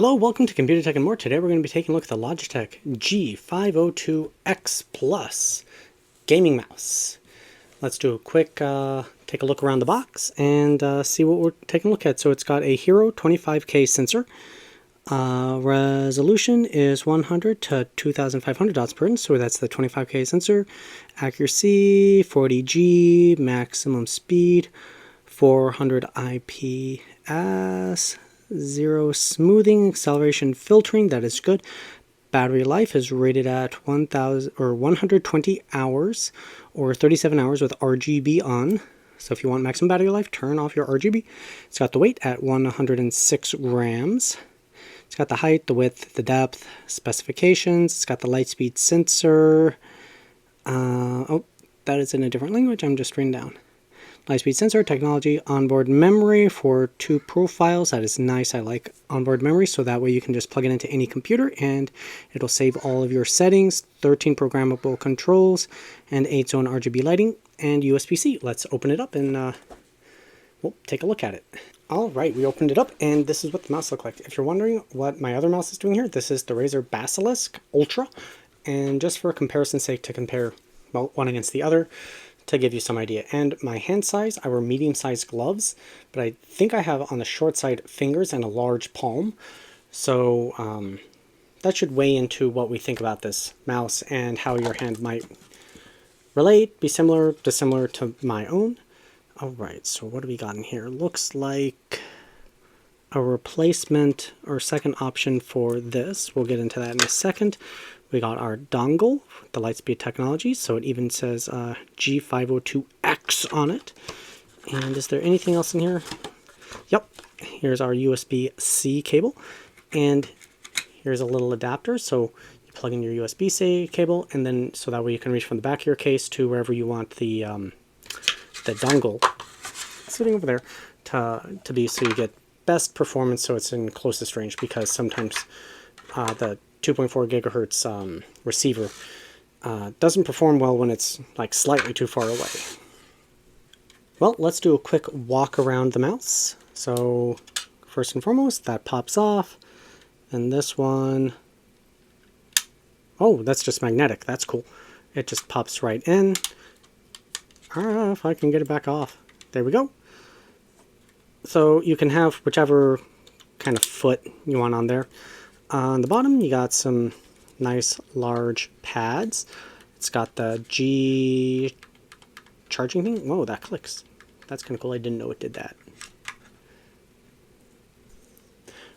Hello, welcome to Computer Tech and More. Today we're going to be taking a look at the Logitech G502x Plus gaming mouse. Let's do a quick take a look around the box and see what we're taking a look at. So it's got a Hero 25K sensor. Resolution is 100 to 2500 dots per inch, so that's the 25K sensor. Accuracy 40G, maximum speed 400 IPS. Zero smoothing, acceleration, filtering, that is good. Battery life is rated at 120 hours or 37 hours with RGB on. So if you want maximum battery life, turn off your RGB. It's got the weight at 106 grams. It's got the height, the width, the depth, specifications. It's got the light speed sensor. Oh, that is in a different language. I'm just reading down. High-speed sensor technology, onboard memory for 2 profiles. That is nice. I like onboard memory, so that way you can just plug it into any computer and it'll save all of your settings. 13 programmable controls and 8-zone RGB lighting and USB-C. Let's open it up and we'll take a look at it. All right, we opened it up and this is what the mouse looks like. If you're wondering what my other mouse is doing here, this is the Razer Basilisk Ultra. And just for comparison's sake, to compare one against the other, to give you some idea. And my hand size, I wear medium-sized gloves, but I think I have on the short side fingers and a large palm. So that should weigh into what we think about this mouse and how your hand might relate, be similar, dissimilar to my own. All right, so what do we got in here? Looks like a replacement or second option for this. We'll get into that in a second. We got our dongle, the Lightspeed technology, so it even says G502x on it. And is there anything else in here? Yep, here's our USB-C cable, and here's a little adapter, so you plug in your USB-C cable, and then so that way you can reach from the back of your case to wherever you want the dongle sitting over there to be, so you get best performance, so it's in closest range, because sometimes the 2.4 gigahertz receiver doesn't perform well when it's like slightly too far away. Well, let's do a quick walk around the mouse. So first and foremost, that pops off, and this one, oh, that's just magnetic. That's cool. It just pops right in. I don't know if I can get it back off. There we go. So you can have whichever kind of foot you want on there. On the bottom, you got some nice large pads. It's got the G charging thing. Whoa, that clicks. That's kind of cool. I didn't know it did that.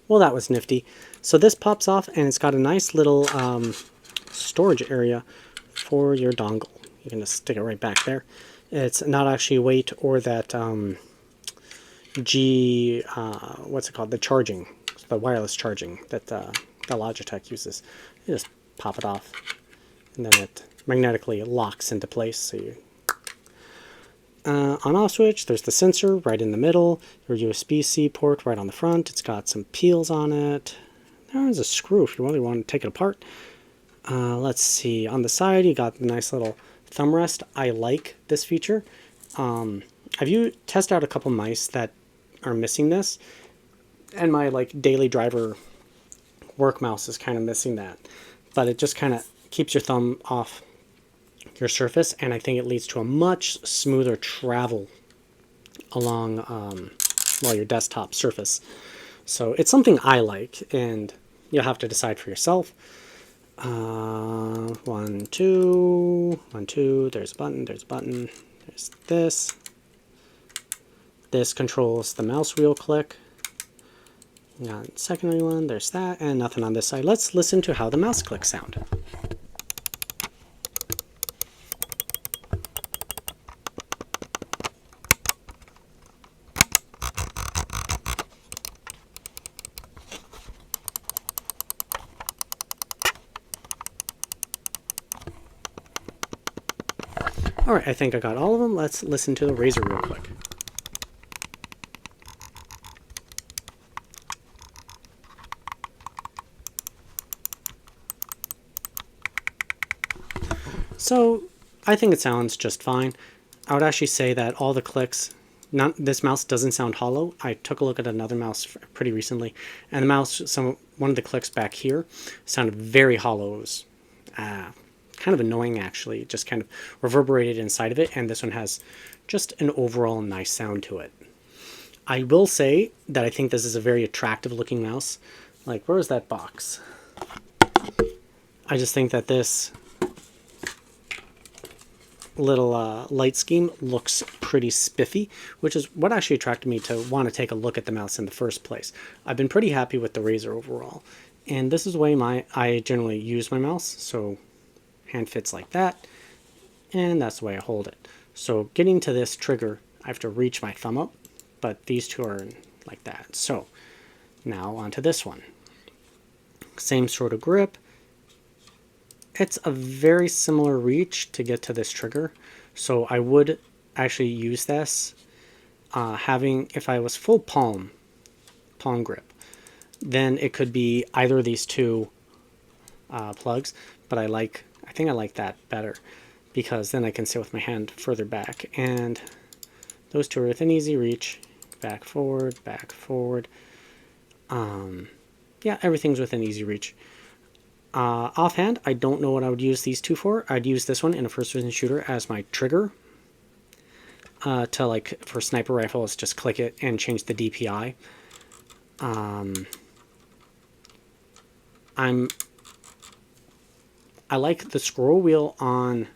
Well, that was nifty. So this pops off, and it's got a nice little storage area for your dongle. You can just stick it right back there. It's not actually weight or that what's it called? The charging. The wireless charging that the Logitech uses. You just pop it off, and then it magnetically locks into place. So you on-off switch. There's the sensor right in the middle. Your USB-C port right on the front. It's got some peels on it. There's a screw if you really want to take it apart. Let's see. On the side, you got the nice little thumb rest. I like this feature. Have you tested out a couple mice that are missing this? And my like daily driver work mouse is kind of missing that, but it just kind of keeps your thumb off your surface, and I think it leads to a much smoother travel along your desktop surface. So it's something I like, and you'll have to decide for yourself. 1, 2, 1, 2. There's a button. There's a button. There's this. This controls the mouse wheel click. Got secondary one, there's that, and nothing on this side. Let's listen to how the mouse clicks sound. Alright, I think I got all of them. Let's listen to the Razer real quick. So I think it sounds just fine. I would actually say that all the clicks This mouse doesn't sound hollow. I took a look at another mouse pretty recently, and the mouse, one of the clicks back here sounded very hollow. It was kind of annoying, actually. It just kind of reverberated inside of it, and this one has just an overall nice sound to it. I will say that I think this is a very attractive looking mouse. Like, where is that box? I just think that this little light scheme looks pretty spiffy, which is what actually attracted me to want to take a look at the mouse in the first place. I've been pretty happy with the Razer overall, and this is the way I generally use my mouse. So hand fits like that, and that's the way I hold it. So getting to this trigger, I have to reach my thumb up, but these two are like that. So now onto this one. Same sort of grip. It's a very similar reach to get to this trigger, so I would actually use this if I was full palm grip, then it could be either of these two plugs, but I think I like that better, because then I can sit with my hand further back, and those two are within easy reach. Back, forward, yeah, everything's within easy reach. Offhand, I don't know what I would use these two for. I'd use this one in a first-person shooter as my trigger. To, like, for sniper rifles, just click it and change the DPI. I like the scroll wheel on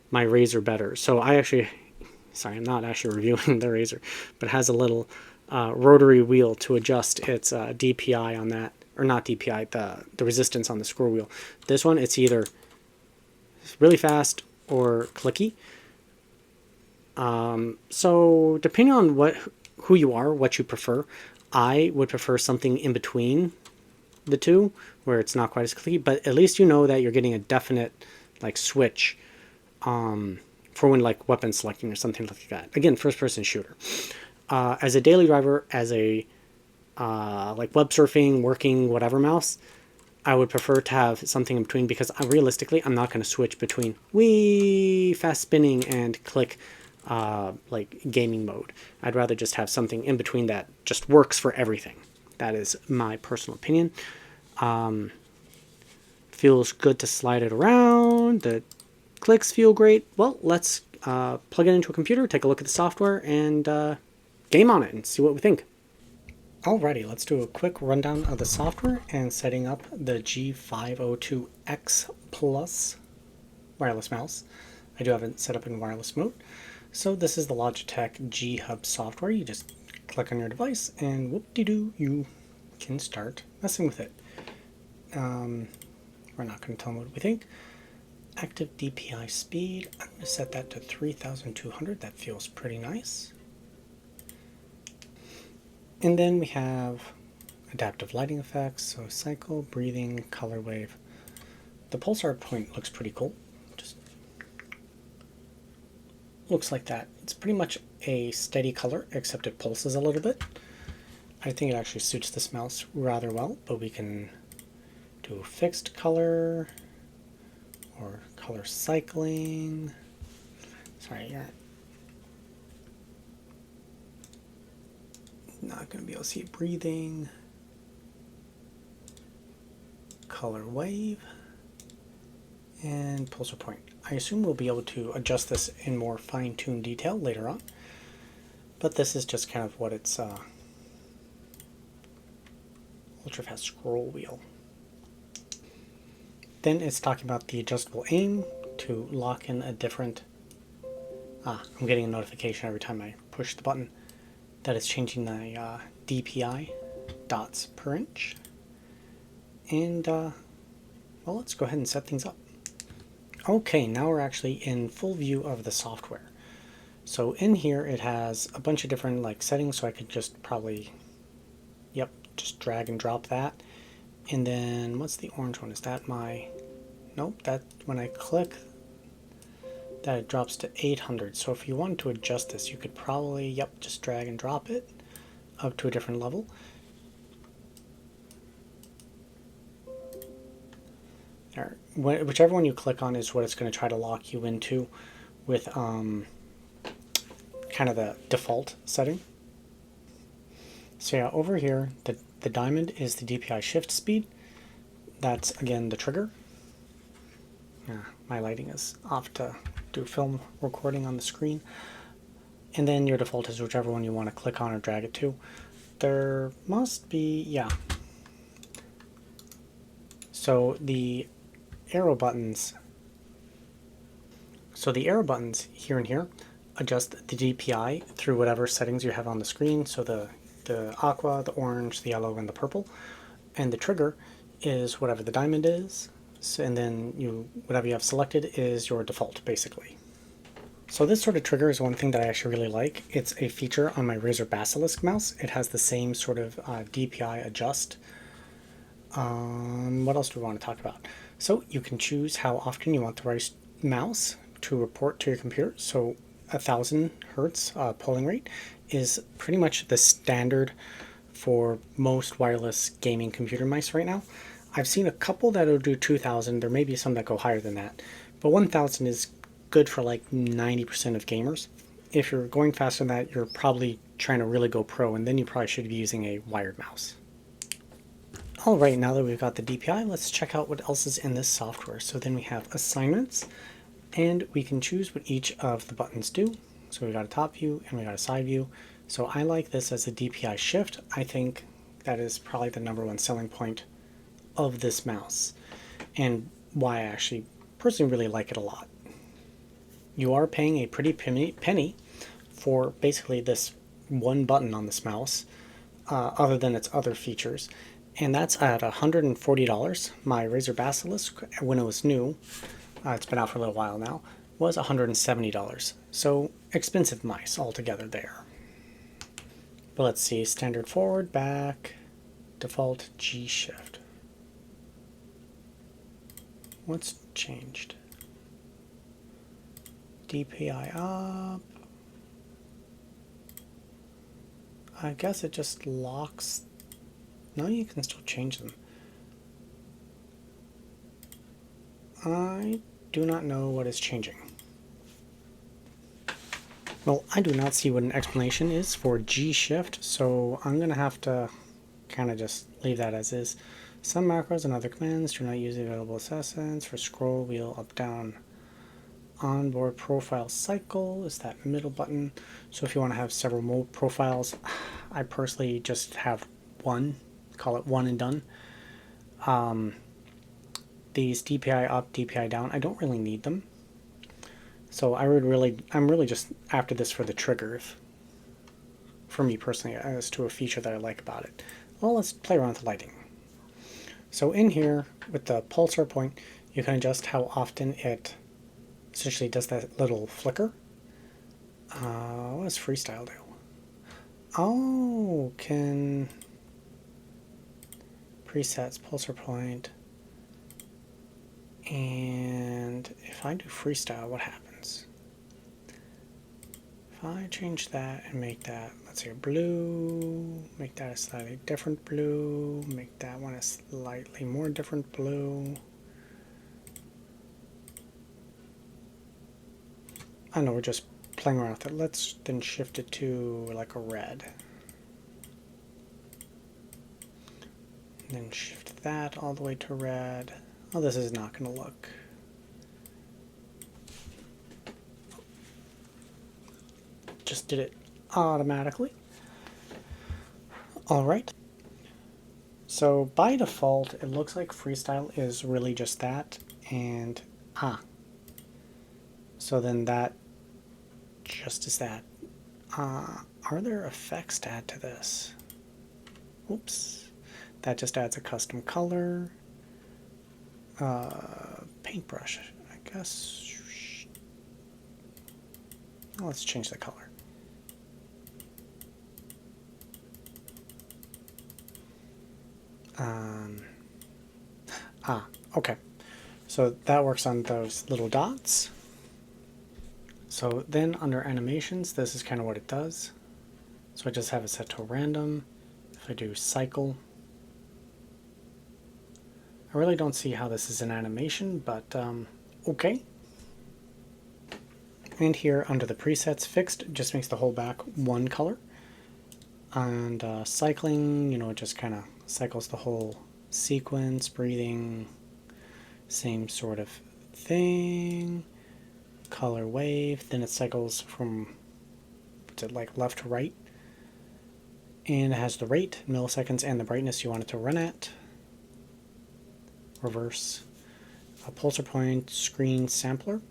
my Razer better. So I'm not actually reviewing the Razer, but it has a little rotary wheel to adjust its DPI on that. Or not DPI, the resistance on the scroll wheel. This one, it's either really fast or clicky. So depending on who you are, what you prefer, I would prefer something in between the two, where it's not quite as clicky, but at least you know that you're getting a definite like switch for when like weapon selecting or something like that. Again, first-person shooter. As a daily driver, as a like web surfing, working, whatever mouse, I would prefer to have something in between, because realistically, I'm not going to switch between fast spinning and click like gaming mode. I'd rather just have something in between that just works for everything. That is my personal opinion. Feels good to slide it around. The clicks feel great. Well, let's plug it into a computer, take a look at the software, and game on it and see what we think. Alrighty, let's do a quick rundown of the software and setting up the G502x Plus wireless mouse. I do have it set up in wireless mode. So this is the Logitech G Hub software. You just click on your device and whoop-de-doo, you can start messing with it. We're not going to tell them what we think. Active DPI speed, I'm going to set that to 3200. That feels pretty nice. And then we have adaptive lighting effects, so cycle, breathing, color wave. The pulsar point looks pretty cool. Just looks like that. It's pretty much a steady color, except it pulses a little bit. I think it actually suits this mouse rather well, but we can do fixed color or color cycling. Sorry, yeah. Not going to be able to see breathing. Color wave. And pulsar point. I assume we'll be able to adjust this in more fine-tuned detail later on. But this is just kind of what it's ultra-fast scroll wheel. Then it's talking about the adjustable aim to lock in a different... I'm getting a notification every time I push the button that it's changing the DPI, dots per inch. And, well, let's go ahead and set things up. Okay, now we're actually in full view of the software. So in here it has a bunch of different like settings, so I could just probably, just drag and drop that. And then, what's the orange one? Is that my, nope, that when I click, that it drops to 800. So if you wanted to adjust this, you could probably, just drag and drop it up to a different level. There. Whichever one you click on is what it's going to try to lock you into with kind kind of the default setting. So yeah, over here, the diamond is the DPI shift speed. That's, again, the trigger. My lighting is off to do film recording on the screen. And then your default is whichever one you want to click on or drag it to. There must be, yeah. So the arrow buttons, here and here adjust the DPI through whatever settings you have on the screen. So the aqua, the orange, the yellow, and the purple. And the trigger is whatever the diamond is. So, and then whatever you have selected is your default, basically. So this sort of trigger is one thing that I actually really like. It's a feature on my Razer Basilisk mouse. It has the same sort of DPI adjust. What else do we want to talk about? So you can choose how often you want the mouse to report to your computer. So 1000 hertz polling rate is pretty much the standard for most wireless gaming computer mice right now. I've seen a couple that'll do 2000. There may be some that go higher than that, but 1000 is good for like 90% of gamers. If you're going faster than that, you're probably trying to really go pro, and then you probably should be using a wired mouse. Alright, now that we've got the DPI, let's check out what else is in this software. So then we have assignments, and we can choose what each of the buttons do. So we got a top view and we got a side view. So I like this as a DPI shift. I think that is probably the #1 selling point of this mouse, and why I actually personally really like it a lot. You are paying a pretty penny for basically this one button on this mouse, other than its other features, and that's at $140. My Razer Basilisk, when it was new, it's been out for a little while now, was $170. So expensive mice altogether there. But let's see, standard forward, back, default G shift. What's changed? DPI up. I guess it just locks. No, you can still change them. I do not know what is changing. Well, I do not see what an explanation is for G shift, so I'm going to have to kind of just leave that as is. Some macros and other commands do not use the available assessments for scroll wheel up down. Onboard profile cycle is that middle button. So if you want to have several mode profiles, I personally just have one, call it one and done. These DPI up, DPI down, I don't really need them. So I'm really just after this for the triggers, for me personally, as to a feature that I like about it. Well, let's play around with the lighting. So in here, with the pulsar point, you can adjust how often it essentially does that little flicker. What does freestyle do? Oh, can presets, pulsar point, and if I do freestyle, what happens? If I change that and make that, let's say, blue, make that a slightly different blue, make that one a slightly more different blue. I know we're just playing around with it. Let's then shift it to like a red. And then shift that all the way to red. Oh, this is not going to look. Just did it automatically. Alright. So by default, it looks like freestyle is really just that. And so then that just is that. Are there effects to add to this? Oops. That just adds a custom color. Paintbrush, I guess. Let's change the color. Okay. So that works on those little dots. So then under animations, this is kind of what it does. So I just have it set to random. If I do cycle, I really don't see how this is an animation, but okay. And here under the presets, fixed just makes the whole back one color. And cycling, you know, it just kind of cycles the whole sequence, breathing, same sort of thing. Color wave, then it cycles from, what's it, like left to right. And it has the rate, milliseconds, and the brightness you want it to run at. Reverse. A pulsar point screen sampler.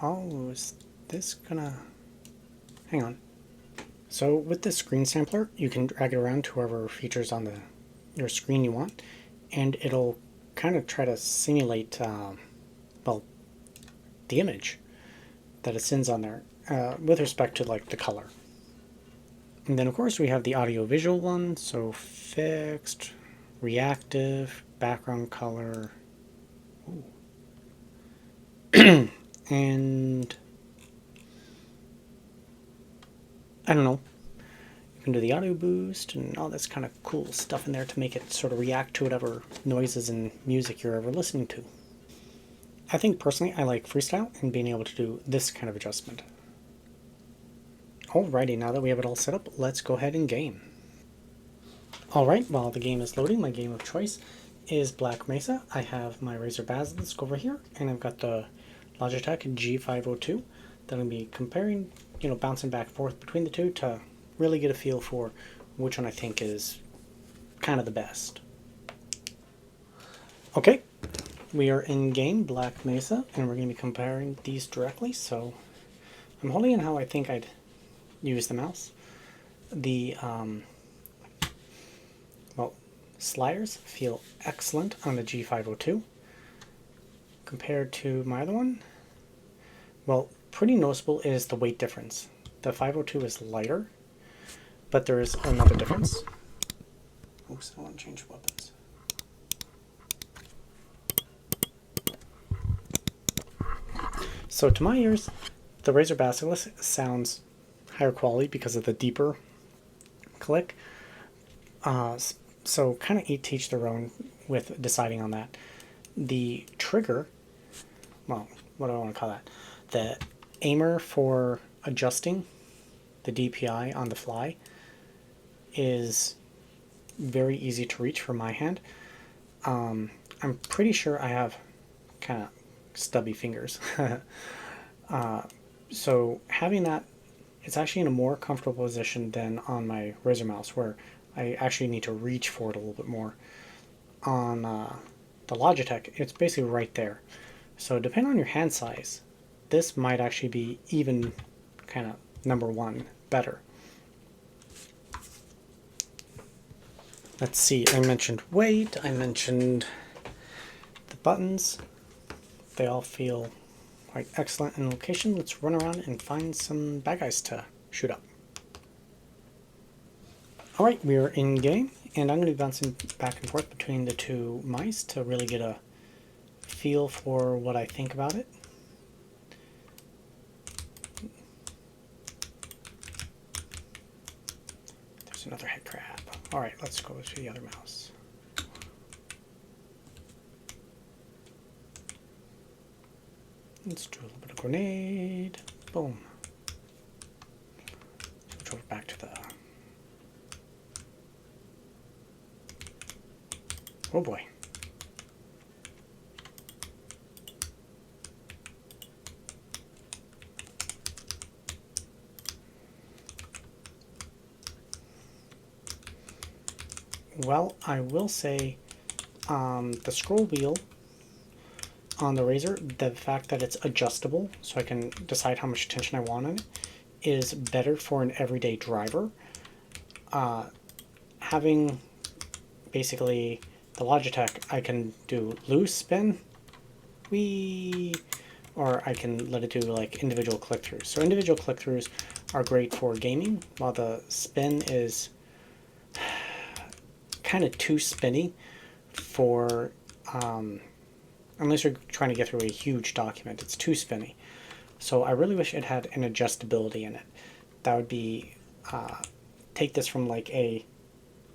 Oh, is this gonna... Hang on. So with this screen sampler, you can drag it around to whoever features on your screen you want, and it'll kind of try to simulate, well, the image that it sends on there with respect to like the color. And then of course we have the audio visual one, so fixed, reactive, background color. And I don't know, you can do the audio boost and all this kind of cool stuff in there to make it sort of react to whatever noises and music you're ever listening to. I think personally I like freestyle and being able to do this kind of adjustment. Alrighty, now that we have it all set up, let's go ahead and game. Alright, while the game is loading, my game of choice is Black Mesa. I have my Razer Basilisk over here, and I've got the Logitech G502 that I'm going to be comparing, you know, bouncing back and forth between the two to really get a feel for which one I think is kind of the best. Okay, we are in game Black Mesa, and we're going to be comparing these directly, so I'm holding in how I think I'd use the mouse. The well, sliders feel excellent on the G502 compared to my other one. Well, pretty noticeable is the weight difference. The 502 is lighter, but there is another difference. Oops, I want to change weapons. So to my ears, the Razer Basilisk sounds higher quality because of the deeper click. So kind of each their own with deciding on that. The trigger, well, what do I want to call that? The aimer for adjusting the DPI on the fly is very easy to reach for my hand. I'm pretty sure I have kind of stubby fingers. So having that, it's actually in a more comfortable position than on my Razer mouse, where I actually need to reach for it a little bit more. On the Logitech, it's basically right there. So depending on your hand size, this might actually be even kind of number one better. Let's see, I mentioned weight, I mentioned the buttons. They all feel quite excellent in location. Let's run around and find some bad guys to shoot up. Alright, we are in game, and I'm going to be bouncing back and forth between the two mice to really get a feel for what I think about it. There's another head crab. Alright, let's go to the other mouse. Let's do a little bit of grenade. Boom. Switch over back to the... Oh boy. Well, I will say the scroll wheel on the Razer, the fact that it's adjustable, so I can decide how much attention I want on it, is better for an everyday driver. Having basically the Logitech, I can do loose spin, whee, or I can let it do like individual click-throughs. So individual click-throughs are great for gaming, while the spin is kind of too spinny for, unless you're trying to get through a huge document, it's too spinny. So I really wish it had an adjustability in it. That would be, take this from like a,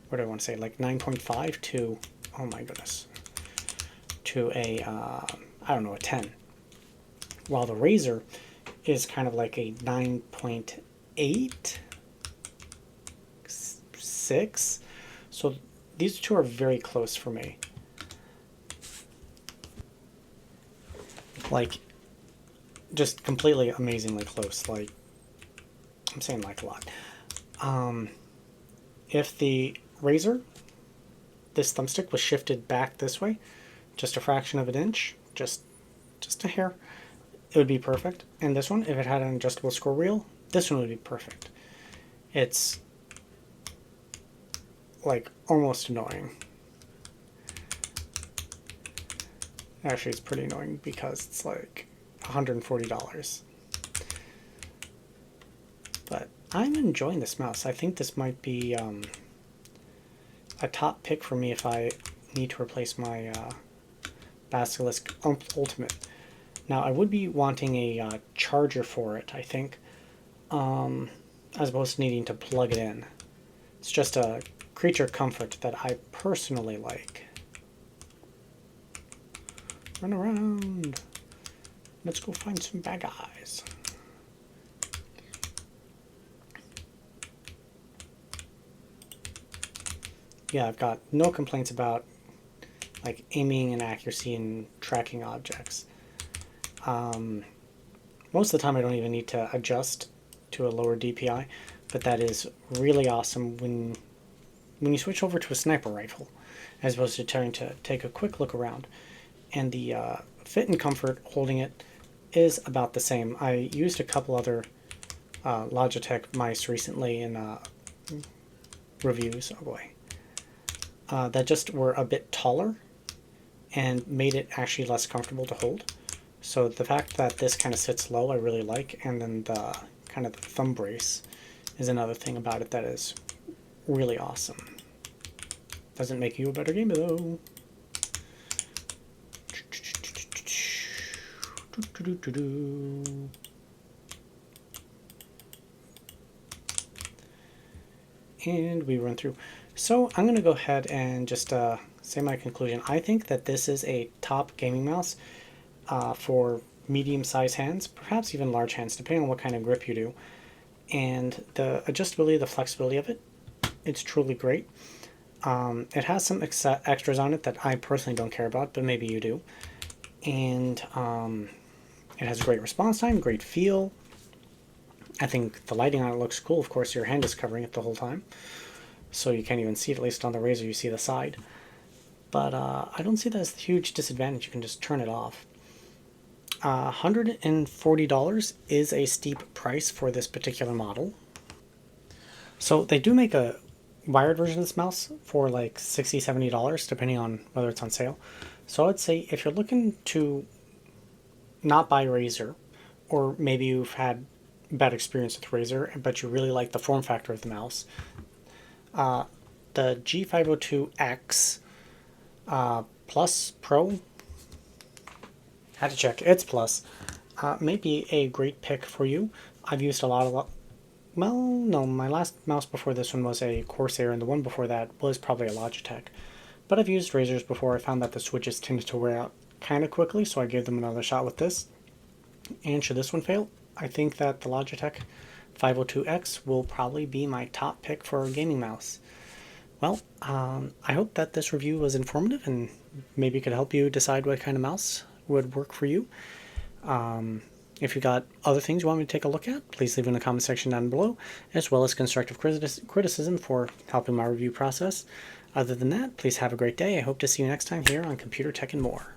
what do I want to say, like 9.5 to, oh my goodness, to a, I don't know, a 10. While the Razer is kind of like a 9.8, 6. So these two are very close for me. Like, just completely amazingly close. Like, I'm saying like a lot. If the Razer, this thumbstick was shifted back this way, just a fraction of an inch, just a hair, it would be perfect. And this one, if it had an adjustable scroll wheel, this one would be perfect. It's like almost annoying. Actually, it's pretty annoying because it's like $140. But I'm enjoying this mouse. I think this might be a top pick for me if I need to replace my Basilisk Ultimate. Now, I would be wanting a charger for it, I think, as opposed to needing to plug it in. It's just a creature comfort that I personally like. Run around. Let's go find some bad guys. Yeah, I've got no complaints about like aiming and accuracy and tracking objects. Most of the time I don't even need to adjust to a lower DPI, but that is really awesome when you switch over to a sniper rifle, as opposed to trying to take a quick look around. And the fit and comfort holding it is about the same. I used a couple other Logitech mice recently in reviews. Oh boy. That just were a bit taller and made it actually less comfortable to hold. So the fact that this kind of sits low I really like, and then the kind of the thumb brace is another thing about it that is really awesome. Doesn't make you a better gamer though. And we run through. So I'm going to go ahead and just say my conclusion. I think that this is a top gaming mouse for medium-sized hands, perhaps even large hands, depending on what kind of grip you do. And the adjustability, the flexibility of it, it's truly great. It has some extras on it that I personally don't care about, but maybe you do. And it has great response time, great feel. I think the lighting on it looks cool. Of course, your hand is covering it the whole time, so you can't even see it. At least on the Razer, you see the side. But I don't see that as a huge disadvantage. You can just turn it off. $140 is a steep price for this particular model. So they do make a wired version of this mouse for like $60, $70, depending on whether it's on sale. So I'd say if you're looking to not buy Razer, or maybe you've had bad experience with Razer, but you really like the form factor of the mouse, the G502x Plus Pro, had to check, it's Plus, may be a great pick for you. I've used a lot of, well, no, my last mouse before this one was a Corsair, and the one before that was probably a Logitech. But I've used Razers before. I found that the switches tended to wear out kind of quickly, so I gave them another shot with this. And should this one fail, I think that the Logitech 502x will probably be my top pick for a gaming mouse. Well, I hope that this review was informative and maybe could help you decide what kind of mouse would work for you. If you got other things you want me to take a look at, please leave in the comment section down below, as well as constructive criticism for helping my review process. Other than that, please have a great day. I hope to see you next time here on Computer Tech and More.